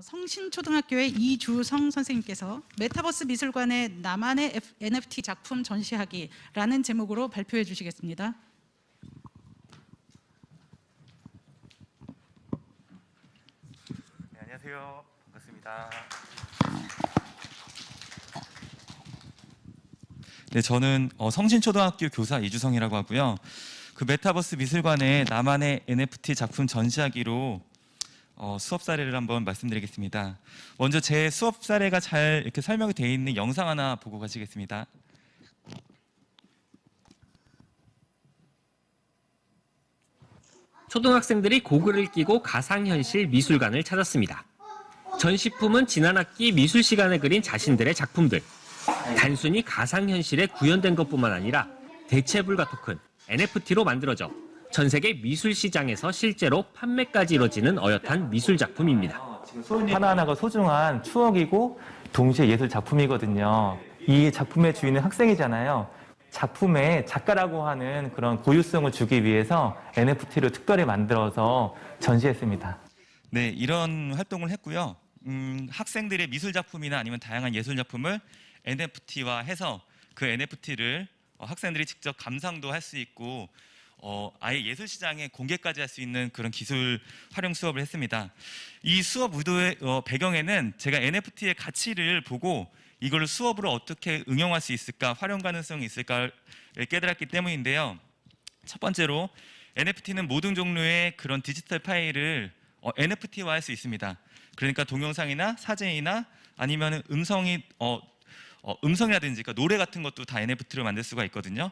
성신초등학교의 이주성 선생님께서 메타버스 미술관의 나만의 NFT 작품 전시하기라는 제목으로 발표해 주시겠습니다. 네, 안녕하세요. 반갑습니다. 네, 저는 성신초등학교 교사 이주성이라고 하고요. 그 메타버스 미술관에 나만의 NFT 작품 전시하기로 수업 사례를 한번 말씀드리겠습니다. 먼저 제 수업 사례가 잘 이렇게 설명이 되어 있는 영상 하나 보고 가시겠습니다. 초등학생들이 고글을 끼고 가상현실 미술관을 찾았습니다. 전시품은 지난 학기 미술 시간에 그린 자신들의 작품들. 단순히 가상현실에 구현된 것뿐만 아니라 대체불가 토큰, NFT로 만들어져 전 세계 미술 시장에서 실제로 판매까지 이뤄지는 어엿한 미술 작품입니다. 하나하나가 소중한 추억이고 동시에 예술 작품이거든요. 이 작품의 주인은 학생이잖아요. 작품에 작가라고 하는 그런 고유성을 주기 위해서 NFT를 특별히 만들어서 전시했습니다. 네, 이런 활동을 했고요. 학생들의 미술 작품이나 아니면 다양한 예술 작품을 NFT화 해서 그 NFT를 학생들이 직접 감상도 할 수 있고 아예 예술 시장에 공개까지 할 수 있는 그런 기술 활용 수업을 했습니다. 이 수업 의도의 배경에는 제가 NFT의 가치를 보고 이걸 수업으로 어떻게 응용할 수 있을까, 활용 가능성이 있을까를 깨달았기 때문인데요. 첫 번째로 NFT는 모든 종류의 그런 디지털 파일을 NFT화할 수 있습니다. 그러니까 동영상이나 사진이나 아니면 음성이라든지 그러니까 노래 같은 것도 다 NFT로 만들 수가 있거든요.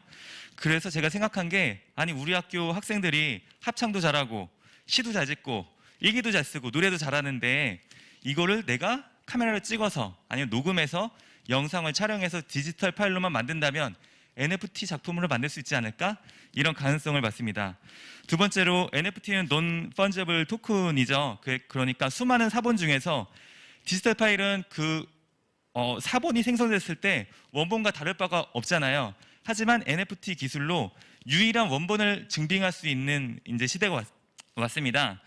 그래서 제가 생각한 게 아니 우리 학교 학생들이 합창도 잘하고 시도 잘 짓고 일기도 잘 쓰고 노래도 잘하는데 이거를 내가 카메라를 찍어서 아니면 녹음해서 영상을 촬영해서 디지털 파일로만 만든다면 NFT 작품으로 만들 수 있지 않을까? 이런 가능성을 봤습니다. 두 번째로 NFT는 Non-Fungible 토큰이죠. 그러니까 수많은 사본 중에서 디지털 파일은 사본이 생성됐을 때 원본과 다를 바가 없잖아요. 하지만 NFT 기술로 유일한 원본을 증빙할 수 있는 이제 시대가 왔습니다.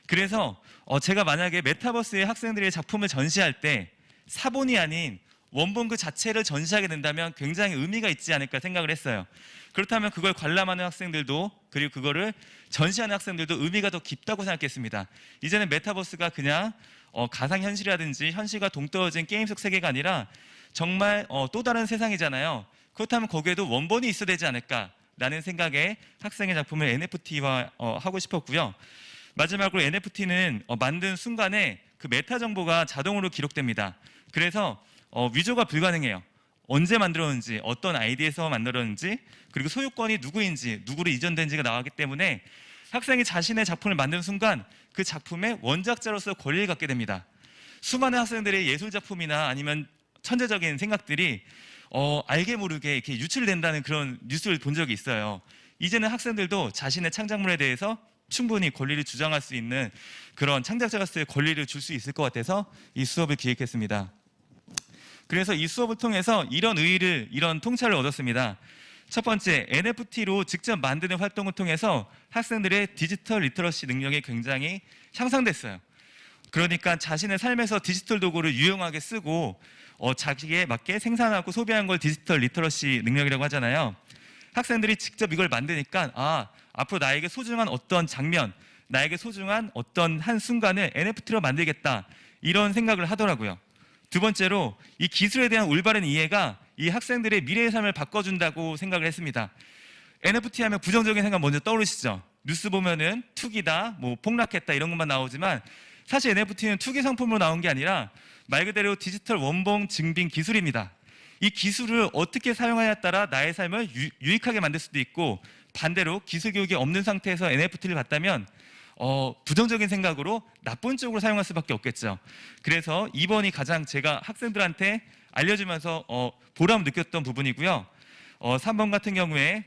그래서 제가 만약에 메타버스의 학생들의 작품을 전시할 때 사본이 아닌 원본 그 자체를 전시하게 된다면 굉장히 의미가 있지 않을까 생각을 했어요. 그렇다면 그걸 관람하는 학생들도 그리고 그거를 전시하는 학생들도 의미가 더 깊다고 생각했습니다. 이제는 메타버스가 그냥 가상현실이라든지 현실과 동떨어진 게임 속 세계가 아니라 정말 또 다른 세상이잖아요. 그렇다면 거기에도 원본이 있어야 되지 않을까라는 생각에 학생의 작품을 NFT화 하고 싶었고요. 마지막으로 NFT는 만든 순간에 그 메타 정보가 자동으로 기록됩니다. 그래서 위조가 불가능해요. 언제 만들었는지, 어떤 아이디에서 만들었는지, 그리고 소유권이 누구인지, 누구로 이전된지가 나왔기 때문에 학생이 자신의 작품을 만든 순간 그 작품의 원작자로서 권리를 갖게 됩니다. 수많은 학생들의 예술 작품이나 아니면 천재적인 생각들이 알게 모르게 이렇게 유출된다는 그런 뉴스를 본 적이 있어요. 이제는 학생들도 자신의 창작물에 대해서 충분히 권리를 주장할 수 있는 그런 창작자로서의 권리를 줄 수 있을 것 같아서 이 수업을 기획했습니다. 그래서 이 수업을 통해서 이런 통찰을 얻었습니다. 첫 번째, NFT로 직접 만드는 활동을 통해서 학생들의 디지털 리터러시 능력이 굉장히 향상됐어요. 그러니까 자신의 삶에서 디지털 도구를 유용하게 쓰고 자기에 맞게 생산하고 소비하는 걸 디지털 리터러시 능력이라고 하잖아요. 학생들이 직접 이걸 만드니까 앞으로 나에게 소중한 어떤 장면, 나에게 소중한 어떤 한 순간을 NFT로 만들겠다 이런 생각을 하더라고요. 두 번째로 이 기술에 대한 올바른 이해가 이 학생들의 미래의 삶을 바꿔준다고 생각을 했습니다. NFT 하면 부정적인 생각 먼저 떠오르시죠? 뉴스 보면은 투기다, 폭락했다 이런 것만 나오지만 사실 NFT는 투기 상품으로 나온 게 아니라 말 그대로 디지털 원본 증빙 기술입니다. 이 기술을 어떻게 사용하냐에 따라 나의 삶을 유익하게 만들 수도 있고 반대로 기술 교육이 없는 상태에서 NFT를 봤다면 부정적인 생각으로 나쁜 쪽으로 사용할 수밖에 없겠죠. 그래서 이번이 가장 제가 학생들한테 알려주면서 보람 느꼈던 부분이고요. 3번 같은 경우에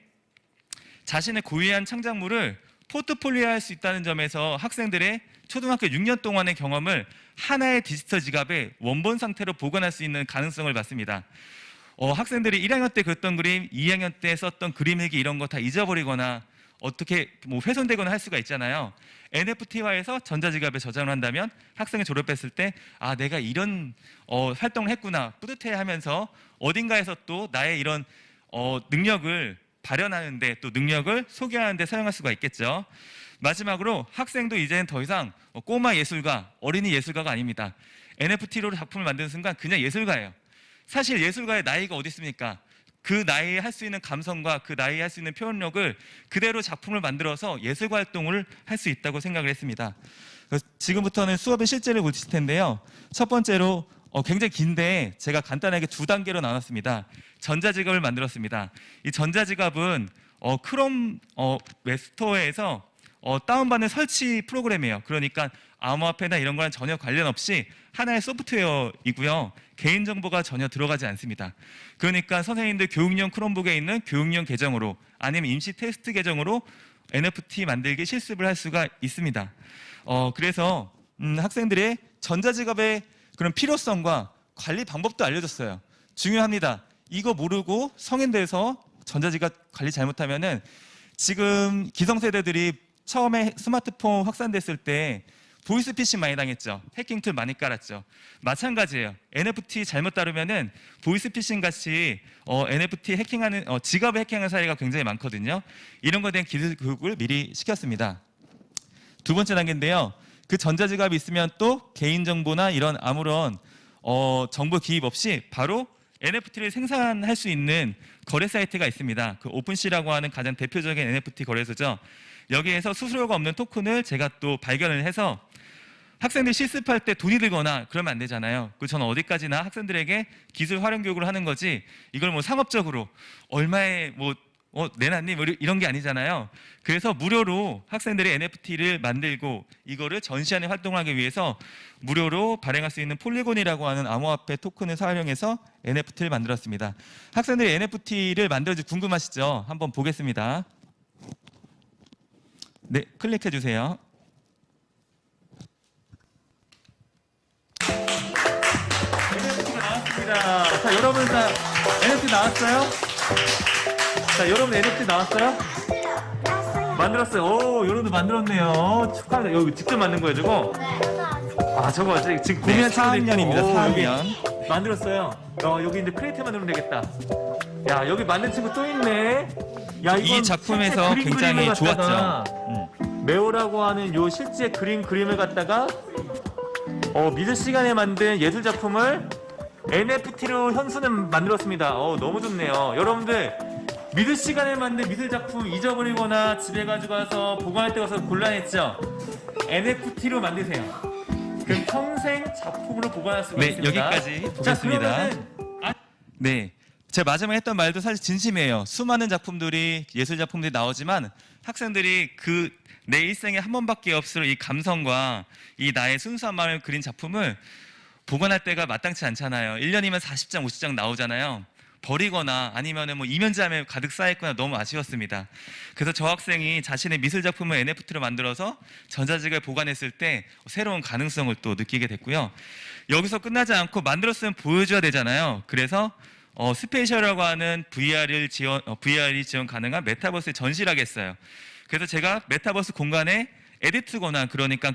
자신의 고유한 창작물을 포트폴리오할 수 있다는 점에서 학생들의 초등학교 6년 동안의 경험을 하나의 디지털 지갑에 원본 상태로 보관할 수 있는 가능성을 봤습니다. 학생들이 1학년 때 그렸던 그림, 2학년 때 썼던 그림 일기 이런 거 다 잊어버리거나 어떻게 뭐 훼손되거나 할 수가 있잖아요. NFT화해서 전자지갑에 저장을 한다면 학생이 졸업했을 때 아 내가 이런 활동을 했구나 뿌듯해하면서 어딘가에서 또 나의 이런 능력을 발현하는데 또 능력을 소개하는데 사용할 수가 있겠죠. 마지막으로 학생도 이제는 더 이상 꼬마 예술가, 어린이 예술가가 아닙니다. NFT로 작품을 만드는 순간 그냥 예술가예요. 사실 예술가의 나이가 어디 있습니까? 그 나이에 할 수 있는 감성과 그 나이에 할 수 있는 표현력을 그대로 작품을 만들어서 예술가 활동을 할 수 있다고 생각을 했습니다. 지금부터는 수업의 실제를 보실 텐데요. 첫 번째로 굉장히 긴데 제가 간단하게 두 단계로 나눴습니다. 전자지갑을 만들었습니다. 이 전자지갑은 크롬 웹스토어에서 다운받는 설치 프로그램이에요. 그러니까 암호화폐나 이런 거랑 전혀 관련 없이 하나의 소프트웨어이고요. 개인정보가 전혀 들어가지 않습니다. 그러니까 선생님들 교육용 크롬북에 있는 교육용 계정으로 아니면 임시 테스트 계정으로 NFT 만들기 실습을 할 수가 있습니다. 그래서 학생들의 전자지갑의 그런 필요성과 관리 방법도 알려줬어요. 중요합니다. 이거 모르고 성인 돼서 전자지갑 관리 잘못하면은 지금 기성세대들이 처음에 스마트폰 확산됐을 때 보이스피싱 많이 당했죠. 해킹 툴 많이 깔았죠. 마찬가지예요. NFT 잘못 다루면은 보이스피싱 같이 NFT 해킹하는 지갑을 해킹하는 사례가 굉장히 많거든요. 이런 거에 대한 기술 교육을 미리 시켰습니다. 두 번째 단계인데요. 그 전자지갑이 있으면 또 개인정보나 이런 아무런 정보 기입 없이 바로 NFT를 생산할 수 있는 거래 사이트가 있습니다. 그 오픈시라고 하는 가장 대표적인 NFT 거래소죠. 여기에서 수수료가 없는 토큰을 제가 또 발견을 해서 학생들이 실습할 때 돈이 들거나 그러면 안 되잖아요. 그 저는 어디까지나 학생들에게 기술 활용 교육을 하는 거지 이걸 뭐 상업적으로 얼마에 뭐 내놨니 뭐 이런 게 아니잖아요. 그래서 무료로 학생들이 NFT를 만들고 이거를 전시하는 활동을 하기 위해서 무료로 발행할 수 있는 폴리곤이라고 하는 암호화폐 토큰을 사용해서 NFT를 만들었습니다. 학생들이 NFT를 만들어지 궁금하시죠? 한번 보겠습니다. 네, 클릭해 주세요. NFT가 나왔습니다. 자, 여러분 다 NFT 나왔어요? 자, 여러분 NFT 나왔어요? 만들었어요. 오, 여러분도 만들었네요. 축하합니다. 여기 직접 만든 거예요, 저거? 아, 저거 지금 구매한 친구들 4학년입니다. 4학년. 만들었어요. 여기 이제 크리에이터 만들면 되겠다. 야, 여기 만든 친구 또 있네. 야, 이 작품에서 굉장히 좋았죠. 메오라고 하는 요 실제 그림을 갖다가 미술 시간에 만든 예술 작품을 NFT로 현수는 만들었습니다. 너무 좋네요. 여러분들 미술 시간에 만든 미술 작품 잊어버리거나 집에 가져가서 보관할 때 가서 곤란했죠? NFT로 만드세요. 그럼 평생 작품으로 보관할 수가 있습니다. 여기까지 보겠습니다. 네, 제가 마지막에 했던 말도 사실 진심이에요. 수많은 작품들이 예술 작품들이 나오지만 학생들이 내 일생에 한 번밖에 없을 이 감성과 이 나의 순수한 마음을 그린 작품을 보관할 때가 마땅치 않잖아요. 1년이면 40장, 50장 나오잖아요. 버리거나 아니면 뭐 이면지함에 가득 쌓여있거나 너무 아쉬웠습니다. 그래서 저 학생이 자신의 미술 작품을 NFT로 만들어서 전자지갑에 보관했을 때 새로운 가능성을 또 느끼게 됐고요. 여기서 끝나지 않고 만들었으면 보여줘야 되잖아요. 그래서 스페이셜이라고 하는 VR이 지원 가능한 메타버스에 전시를 하겠어요. 그래서 제가 메타버스 공간에 에디트거나 그러니까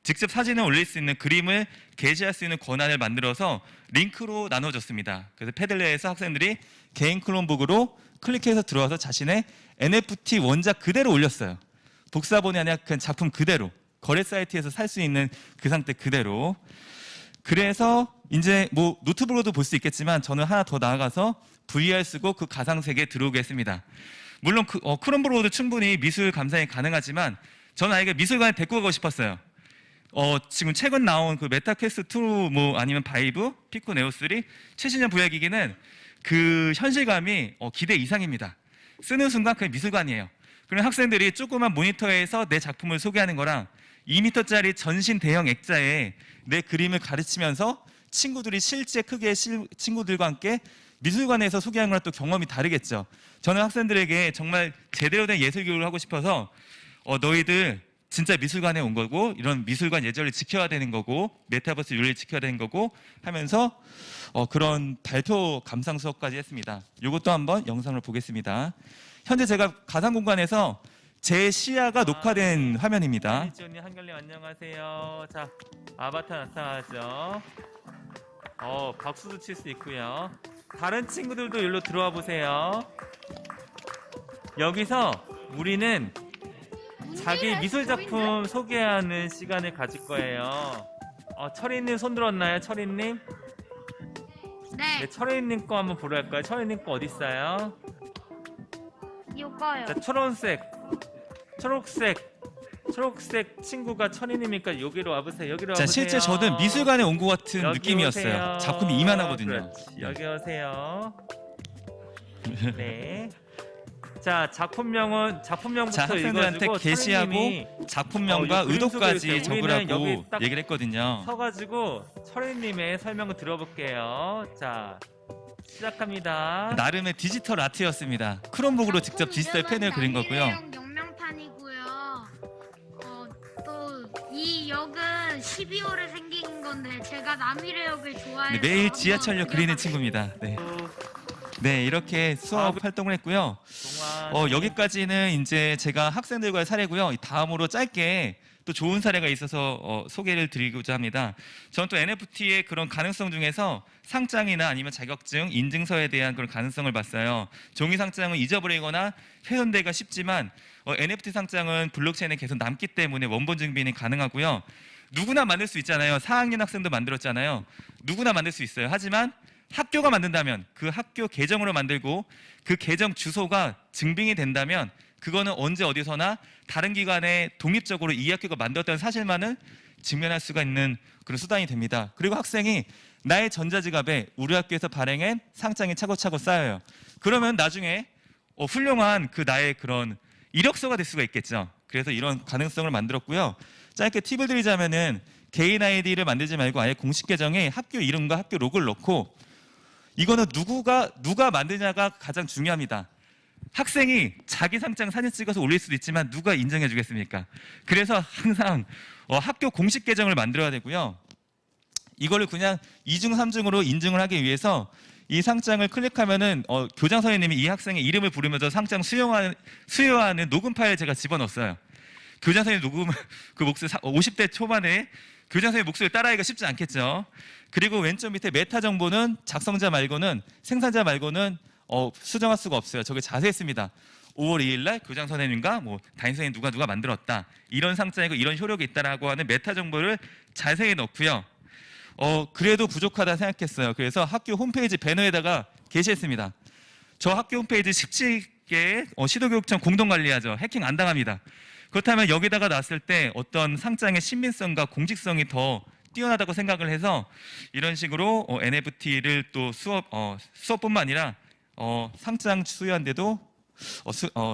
직접 사진을 올릴 수 있는 그림을 게시할 수 있는 권한을 만들어서 링크로 나눠줬습니다. 그래서 패들레에서 학생들이 개인 크롬북으로 클릭해서 들어와서 자신의 NFT 원작 그대로 올렸어요. 복사본이 아니라 그냥 작품 그대로 거래 사이트에서 살 수 있는 그 상태 그대로. 그래서 이제 뭐 노트북으로도 볼 수 있겠지만 저는 하나 더 나아가서 VR 쓰고 그 가상세계에 들어오게 했습니다. 물론 크롬북으로도 충분히 미술 감상이 가능하지만 저는 아이가 미술관에 데리고 가고 싶었어요. 지금 최근 나온 그 메타퀘스트 2 뭐 아니면 바이브, 피코 네오 3 최신형 VR 기기는 그 현실감이 기대 이상입니다. 쓰는 순간 그냥 미술관이에요. 그럼 학생들이 조그만 모니터에서 내 작품을 소개하는 거랑 2m짜리 전신 대형 액자에 내 그림을 가르치면서 친구들이 실제 크기의 친구들과 함께 미술관에서 소개하는 거랑 또 경험이 다르겠죠. 저는 학생들에게 정말 제대로 된 예술 교육을 하고 싶어서 너희들 진짜 미술관에 온 거고 이런 미술관 예절을 지켜야 되는 거고 메타버스 윤리를 지켜야 되는 거고 하면서 그런 발표 감상 수업까지 했습니다. 이것도 한번 영상을 보겠습니다. 현재 제가 가상 공간에서 제 시야가 녹화된 화면입니다. 안희지언니, 한결님 안녕하세요. 자, 아바타 나타나죠. 박수도 칠 수 있고요. 다른 친구들도 여기로 들어와 보세요. 여기서 우리는 자기 미술 작품 소개하는 시간을 가질 거예요. 철이님 손 들었나요? 철이님? 네, 철이님 거 한번 보러 갈까요? 철이님 거 어디 있어요? 이거요. 자, 초록색 친구가 철이님이니까 여기로 와보세요. 여기로 자, 와보세요. 실제 저는 미술관에 온 것 같은 여기 느낌이었어요. 오세요. 작품이 이만하거든요. 그렇지. 여기 오세요. 네. 자, 작품명부터 자, 학생들한테 읽어주고 게시하고 철이님이 작품명과 이 그림 속에 의도까지 있어요. 우리는 여기 적으라고 딱 얘기를 했거든요. 서가지고 철이님의 설명을 들어볼게요. 자, 시작합니다. 나름의 디지털 아트였습니다. 크롬북으로 직접 디지털 펜을 그린 거고요. 영명판이고요. 또 이 역은 12월에 생긴 건데 제가 남이래역을 좋아해서 네, 매일 한번 지하철역 그리는 그려봤어요. 친구입니다. 네. 네, 이렇게 수업 활동을 했고요. 여기까지는 이제 제가 학생들과의 사례고요. 다음으로 짧게 또 좋은 사례가 있어서 소개를 드리고자 합니다. 저는 또 NFT의 그런 가능성 중에서 상장이나 아니면 자격증, 인증서에 대한 그런 가능성을 봤어요. 종이 상장은 잊어버리거나 훼손되기가 쉽지만 NFT 상장은 블록체인에 계속 남기 때문에 원본 증빙이 가능하고요. 누구나 만들 수 있잖아요. 4학년 학생도 만들었잖아요. 누구나 만들 수 있어요. 하지만 학교가 만든다면 그 학교 계정으로 만들고 그 계정 주소가 증빙이 된다면 그거는 언제 어디서나 다른 기관에 독립적으로 이 학교가 만들었다는 사실만을 증명할 수가 있는 그런 수단이 됩니다. 그리고 학생이 나의 전자지갑에 우리 학교에서 발행한 상장이 차곡차곡 쌓여요. 그러면 나중에 훌륭한 그 나의 그런 이력서가 될 수가 있겠죠. 그래서 이런 가능성을 만들었고요. 짧게 팁을 드리자면은 개인 아이디를 만들지 말고 아예 공식 계정에 학교 이름과 학교 로고를 넣고 이거는 누가 만드냐가 가장 중요합니다. 학생이 자기 상장 사진 찍어서 올릴 수도 있지만 누가 인정해 주겠습니까? 그래서 항상 학교 공식 계정을 만들어야 되고요. 이거를 그냥 2중, 3중으로 인증을 하기 위해서 이 상장을 클릭하면은 교장 선생님이 이 학생의 이름을 부르면서 상장 수여하는 녹음 파일 제가 집어넣었어요. 교장 선생님 녹음 그 목소리 50대 초반에 교장 선생님 목소리 따라하기가 쉽지 않겠죠. 그리고 왼쪽 밑에 메타 정보는 작성자 말고는 생산자 말고는 수정할 수가 없어요. 저게 자세히 씁니다. 5월 2일 날 교장 선생님과 담임 선생님 누가 만들었다. 이런 상장이고 이런 효력이 있다라고 하는 메타 정보를 자세히 넣고요. 그래도 부족하다 생각했어요. 그래서 학교 홈페이지 배너에다가 게시했습니다. 저 학교 홈페이지 17개 시도교육청 공동관리하죠. 해킹 안 당합니다. 그렇다면 여기다가 놨을 때 어떤 상장의 신빙성과 공직성이 더 뛰어나다고 생각을 해서 이런 식으로 NFT를 또 수업뿐만 아니라 상장 수여한데도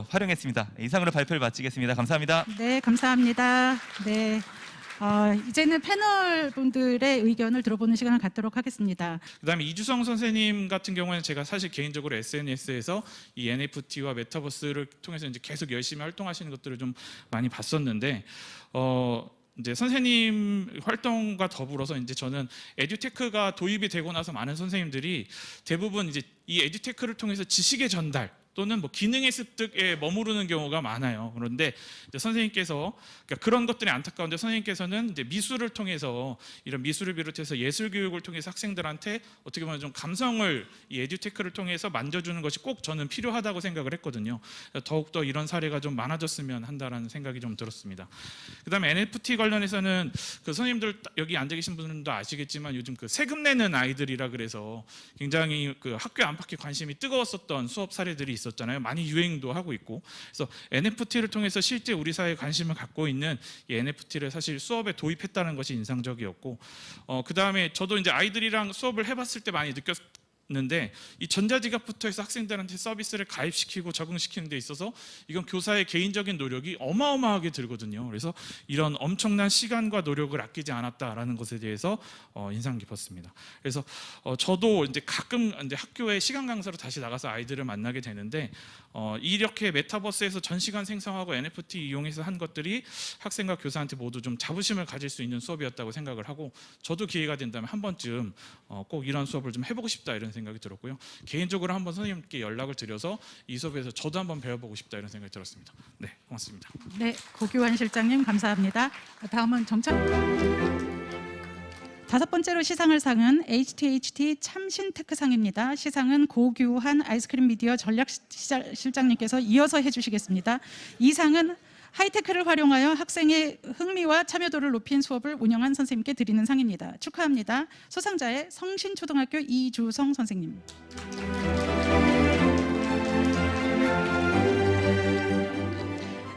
활용했습니다. 이상으로 발표를 마치겠습니다. 감사합니다. 네, 감사합니다. 네. 이제는 패널 분들의 의견을 들어보는 시간을 갖도록 하겠습니다. 그다음에 이주성 선생님 같은 경우에는 제가 사실 개인적으로 SNS에서 이 NFT와 메타버스를 통해서 이제 계속 열심히 활동하시는 것들을 좀 많이 봤었는데 이제 선생님 활동과 더불어서 이제 저는 에듀테크가 도입이 되고 나서 많은 선생님들이 대부분 이제 이 에듀테크를 통해서 지식의 전달 또는 기능의 습득에 머무르는 경우가 많아요. 그런데 이제 선생님께서 그런 것들이 안타까운데 선생님께서는 이제 미술을 통해서 이런 미술을 비롯해서 예술 교육을 통해서 학생들한테 어떻게 보면 좀 감성을 이 에듀테크를 통해서 만져주는 것이 꼭 저는 필요하다고 생각을 했거든요. 더욱더 이런 사례가 좀 많아졌으면 한다라는 생각이 좀 들었습니다. 그다음에 NFT 관련해서는 그 선생님들 여기 앉아 계신 분들도 아시겠지만 요즘 그 세금 내는 아이들이라 그래서 굉장히 그 학교 안팎에 관심이 뜨거웠었던 수업 사례들이 있었잖아요. 많이 유행도 하고 있고. 그래서 NFT를 통해서 실제 우리 사회에 관심을 갖고 있는 이 NFT를 사실 수업에 도입했다는 것이 인상적이었고, 그 다음에 저도 이제 아이들이랑 수업을 해봤을 때 많이 느꼈는데 이 전자지갑부터 해서 학생들한테 서비스를 가입시키고 적응시키는 데 있어서 이건 교사의 개인적인 노력이 어마어마하게 들거든요. 그래서 이런 엄청난 시간과 노력을 아끼지 않았다라는 것에 대해서 인상 깊었습니다. 그래서 저도 이제 가끔 이제 학교에 시간 강사로 다시 나가서 아이들을 만나게 되는데 이렇게 메타버스에서 전시관 생성하고 NFT 이용해서 한 것들이 학생과 교사한테 모두 좀 자부심을 가질 수 있는 수업이었다고 생각을 하고 저도 기회가 된다면 한 번쯤 꼭 이런 수업을 좀 해보고 싶다 이런 생각이 생각이 들었고요. 개인적으로 한번 선생님께 연락을 드려서 이 수업에서 저도 한번 배워보고 싶다 이런 생각이 들었습니다. 네, 고맙습니다. 네, 고규환 실장님 감사합니다. 다음은 정찬. 다섯 번째로 시상할 상은 HTHT 참신테크상입니다. 시상은 고규환 아이스크림 미디어 전략실장님께서 이어서 해주시겠습니다. 이 상은 하이테크를 활용하여 학생의 흥미와 참여도를 높인 수업을 운영한 선생님께 드리는 상입니다. 축하합니다. 수상자의 성신초등학교 이주성 선생님.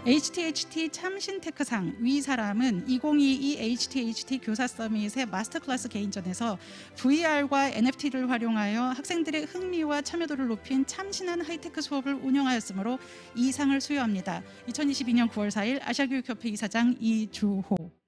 HTHT 참신테크상 위 사람은 2022 HTHT 교사 서밋의 마스터 클래스 개인전에서 VR과 NFT를 활용하여 학생들의 흥미와 참여도를 높인 참신한 하이테크 수업을 운영하였으므로 이 상을 수여합니다. 2022년 9월 4일 아시아교육협회 이사장 이주호.